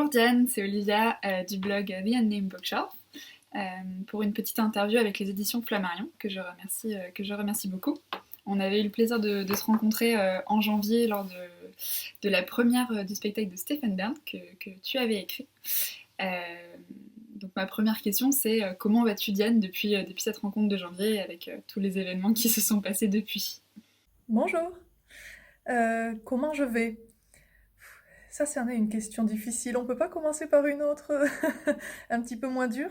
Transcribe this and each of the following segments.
Bonjour Diane, c'est Olivia du blog The Unnamed Bookshelf pour une petite interview avec les éditions Flammarion que je remercie beaucoup. On avait eu le plaisir de se rencontrer en janvier lors de la première du spectacle de Stéphane Bern que tu avais écrit. Donc ma première question c'est comment vas-tu Diane depuis cette rencontre de janvier avec tous les événements qui se sont passés depuis? Bonjour. Comment je vais? Ça, c'en est une question difficile. On peut pas commencer par une autre un petit peu moins dure?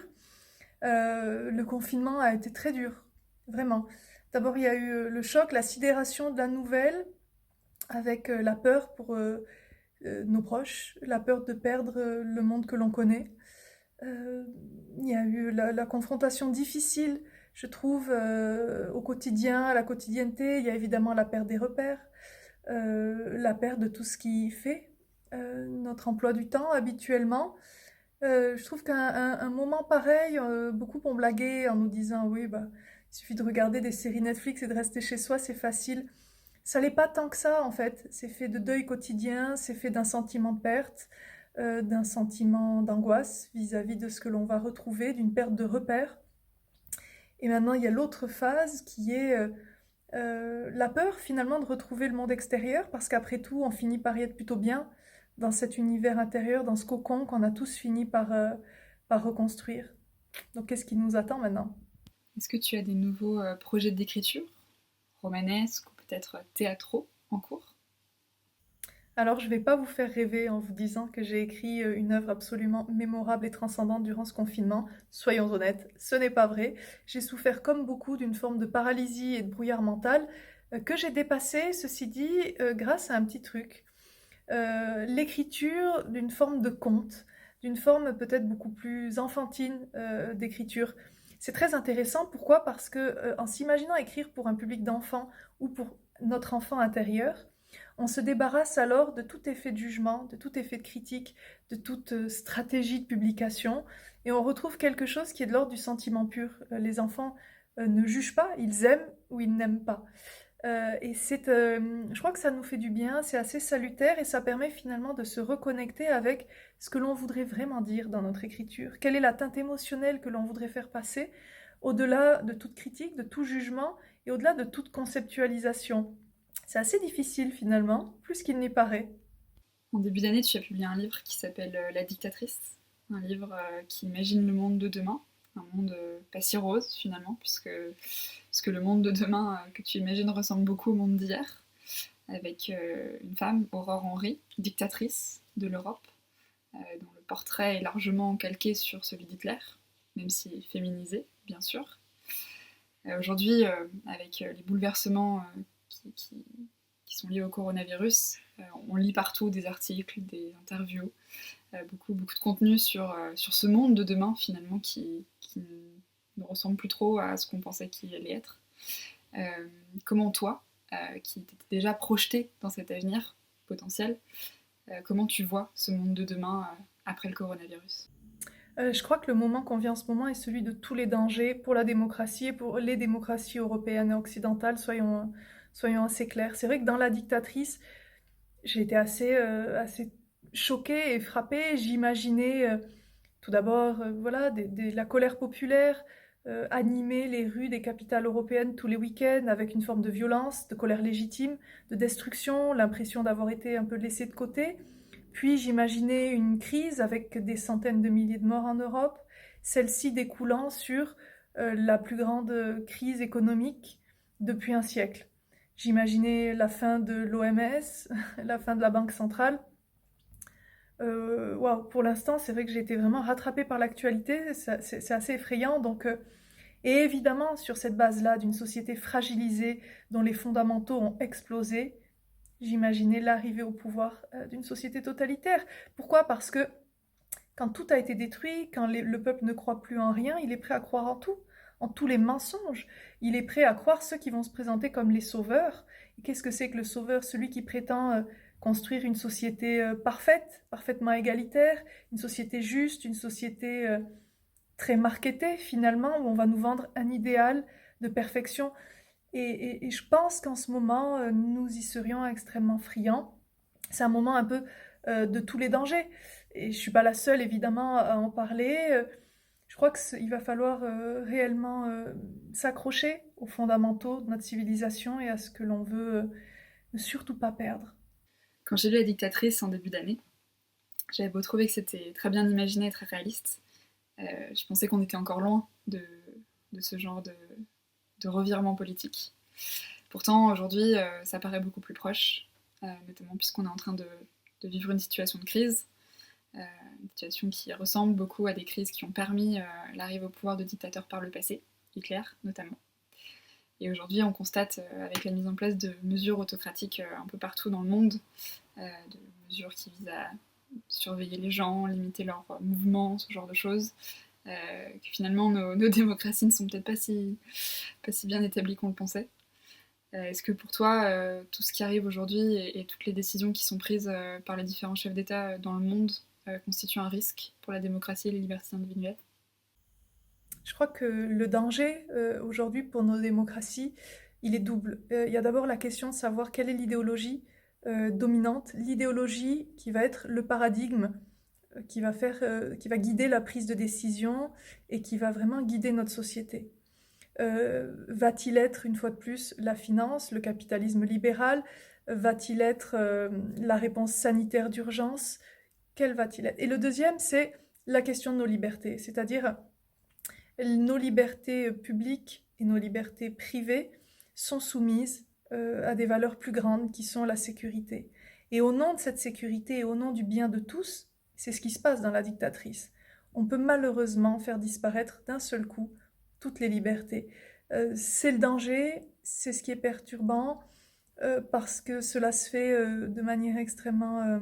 Le confinement a été très dur, vraiment. D'abord, il y a eu le choc, la sidération de la nouvelle, avec la peur pour nos proches, la peur de perdre le monde que l'on connaît. Euh, il y a eu la confrontation difficile, je trouve, au quotidien, à la quotidienneté. Il y a évidemment la perte des repères, la perte de tout ce qui fait notre emploi du temps habituellement. Je trouve qu'un un moment pareil, beaucoup ont blagué en nous disant oui, bah, il suffit de regarder des séries Netflix et de rester chez soi, c'est facile. Ça l'est pas tant que ça en fait. C'est fait de deuil quotidien, c'est fait d'un sentiment de perte, d'un sentiment d'angoisse vis-à-vis de ce que l'on va retrouver, d'une perte de repères. Et maintenant, il y a l'autre phase qui est la peur finalement de retrouver le monde extérieur, parce qu'après tout, on finit par y être plutôt bien dans cet univers intérieur, dans ce cocon qu'on a tous fini par reconstruire. Donc qu'est-ce qui nous attend maintenant? Est-ce que tu as des nouveaux projets d'écriture, romanesques ou peut-être théâtraux en cours? Alors je vais pas vous faire rêver en vous disant que j'ai écrit une œuvre absolument mémorable et transcendante durant ce confinement. Soyons honnêtes, ce n'est pas vrai. J'ai souffert comme beaucoup d'une forme de paralysie et de brouillard mental que j'ai dépassé, ceci dit, grâce à un petit truc. L'écriture d'une forme de conte, d'une forme peut-être beaucoup plus enfantine d'écriture. C'est très intéressant. Pourquoi? Parce que en s'imaginant écrire pour un public d'enfants ou pour notre enfant intérieur, on se débarrasse alors de tout effet de jugement, de tout effet de critique, de toute stratégie de publication, et on retrouve quelque chose qui est de l'ordre du sentiment pur. Les enfants ne jugent pas, ils aiment ou ils n'aiment pas. Je crois que ça nous fait du bien, c'est assez salutaire et ça permet finalement de se reconnecter avec ce que l'on voudrait vraiment dire dans notre écriture. Quelle est la teinte émotionnelle que l'on voudrait faire passer au-delà de toute critique, de tout jugement et au-delà de toute conceptualisation. C'est assez difficile finalement, plus qu'il n'y paraît. En début d'année, tu as publié un livre qui s'appelle La dictatrice, un livre qui imagine le monde de demain, un monde pas si rose finalement, puisque le monde de demain que tu imagines ressemble beaucoup au monde d'hier, avec une femme, Aurore Henry, dictatrice de l'Europe, dont le portrait est largement calqué sur celui d'Hitler, même si féminisé, bien sûr. Aujourd'hui, avec les bouleversements qui, qui sont liés au coronavirus, on lit partout des articles, des interviews, beaucoup de contenu sur ce monde de demain finalement qui ne ressemble plus trop à ce qu'on pensait qu'il allait être. Comment toi, qui t'étais déjà projeté dans cet avenir potentiel, comment tu vois ce monde de demain après le coronavirus? Je crois que le moment qu'on vit en ce moment est celui de tous les dangers pour la démocratie et pour les démocraties européennes et occidentales, soyons assez clairs. C'est vrai que dans La dictatrice, j'ai été assez choquée et frappée. J'imaginais tout d'abord voilà, la colère populaire animer les rues des capitales européennes tous les week-ends avec une forme de violence, de colère légitime, de destruction, l'impression d'avoir été un peu laissé de côté. Puis j'imaginais une crise avec des centaines de milliers de morts en Europe, celle-ci découlant sur la plus grande crise économique depuis un siècle. J'imaginais la fin de l'OMS, la fin de la Banque centrale. Wow, pour l'instant, c'est vrai que j'ai été vraiment rattrapée par l'actualité, c'est assez effrayant. Et évidemment, sur cette base-là, d'une société fragilisée dont les fondamentaux ont explosé, j'imaginais l'arrivée au pouvoir d'une société totalitaire. Pourquoi? Parce que quand tout a été détruit, quand le peuple ne croit plus en rien, il est prêt à croire en tout, en tous les mensonges. Il est prêt à croire ceux qui vont se présenter comme les sauveurs. Et qu'est-ce que c'est que le sauveur? Celui qui prétend construire une société parfaite, parfaitement égalitaire, une société juste, une société très marketée finalement, où on va nous vendre un idéal de perfection. Et je pense qu'en ce moment, nous y serions extrêmement friands. C'est un moment un peu de tous les dangers. et je suis pas la seule évidemment à en parler. Je crois qu'il va falloir réellement s'accrocher aux fondamentaux de notre civilisation et à ce que l'on veut ne surtout pas perdre. Quand j'ai lu La Dictatrice en début d'année, j'avais beau trouver que c'était très bien imaginé et très réaliste, je pensais qu'on était encore loin de ce genre de revirement politique. Pourtant, aujourd'hui, ça paraît beaucoup plus proche, notamment puisqu'on est en train de vivre une situation de crise, une situation qui ressemble beaucoup à des crises qui ont permis l'arrivée au pouvoir de dictateurs par le passé, Hitler notamment. Et aujourd'hui, on constate, avec la mise en place de mesures autocratiques un peu partout dans le monde, de mesures qui visent à surveiller les gens, limiter leurs mouvements, ce genre de choses, que finalement nos démocraties ne sont peut-être pas si bien établies qu'on le pensait. Est-ce que pour toi, tout ce qui arrive aujourd'hui et toutes les décisions qui sont prises par les différents chefs d'État dans le monde constituent un risque pour la démocratie et les libertés individuelles? Je crois que le danger aujourd'hui pour nos démocraties, il est double. Il y a d'abord la question de savoir quelle est l'idéologie dominante, l'idéologie qui va être le paradigme qui va guider la prise de décision et qui va vraiment guider notre société. Va-t-il être, une fois de plus, la finance, le capitalisme libéral? Va-t-il être la réponse sanitaire d'urgence? Quel va-t-il être? Et le deuxième, c'est la question de nos libertés, c'est-à-dire nos libertés publiques et nos libertés privées sont soumises à des valeurs plus grandes qui sont la sécurité. Et au nom de cette sécurité et au nom du bien de tous, c'est ce qui se passe dans La Dictatrice. On peut malheureusement faire disparaître d'un seul coup toutes les libertés. C'est le danger, c'est ce qui est perturbant, parce que cela se fait de manière extrêmement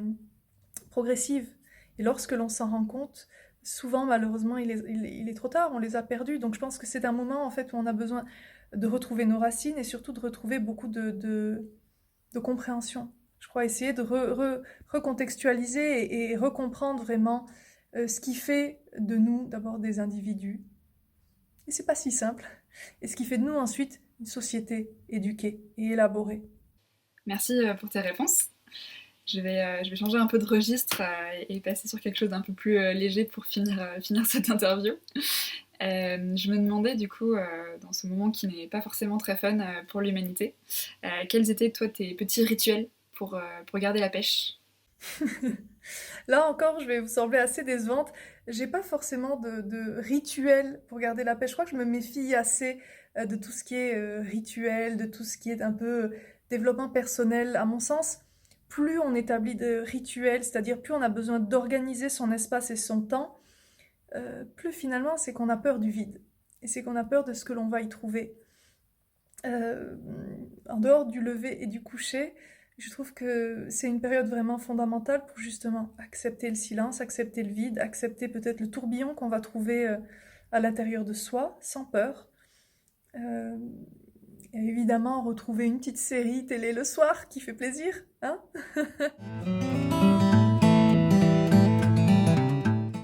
progressive. Et lorsque l'on s'en rend compte, souvent malheureusement il est trop tard, on les a perdus. Donc je pense que c'est un moment en fait où on a besoin de retrouver nos racines et surtout de retrouver beaucoup de compréhension. Je crois essayer de recontextualiser et recomprendre vraiment ce qui fait de nous d'abord des individus. Et c'est pas si simple. Et ce qui fait de nous ensuite une société éduquée et élaborée. Merci pour tes réponses. Je vais changer un peu de registre et passer sur quelque chose d'un peu plus léger pour finir cette interview. Je me demandais du coup, dans ce moment qui n'est pas forcément très fun pour l'humanité, quels étaient toi tes petits rituels pour garder la pêche? Là encore, je vais vous sembler assez décevante. J'ai pas forcément de rituel pour garder la paix. Je crois que je me méfie assez de tout ce qui est rituel, de tout ce qui est un peu développement personnel. À mon sens, plus on établit de rituels, c'est-à-dire plus on a besoin d'organiser son espace et son temps, plus finalement c'est qu'on a peur du vide. Et c'est qu'on a peur de ce que l'on va y trouver. Euh, En dehors du lever et du coucher, je trouve que c'est une période vraiment fondamentale pour justement accepter le silence, accepter le vide, accepter peut-être le tourbillon qu'on va trouver à l'intérieur de soi, sans peur. Euh, et évidemment, retrouver une petite série télé le soir qui fait plaisir, hein.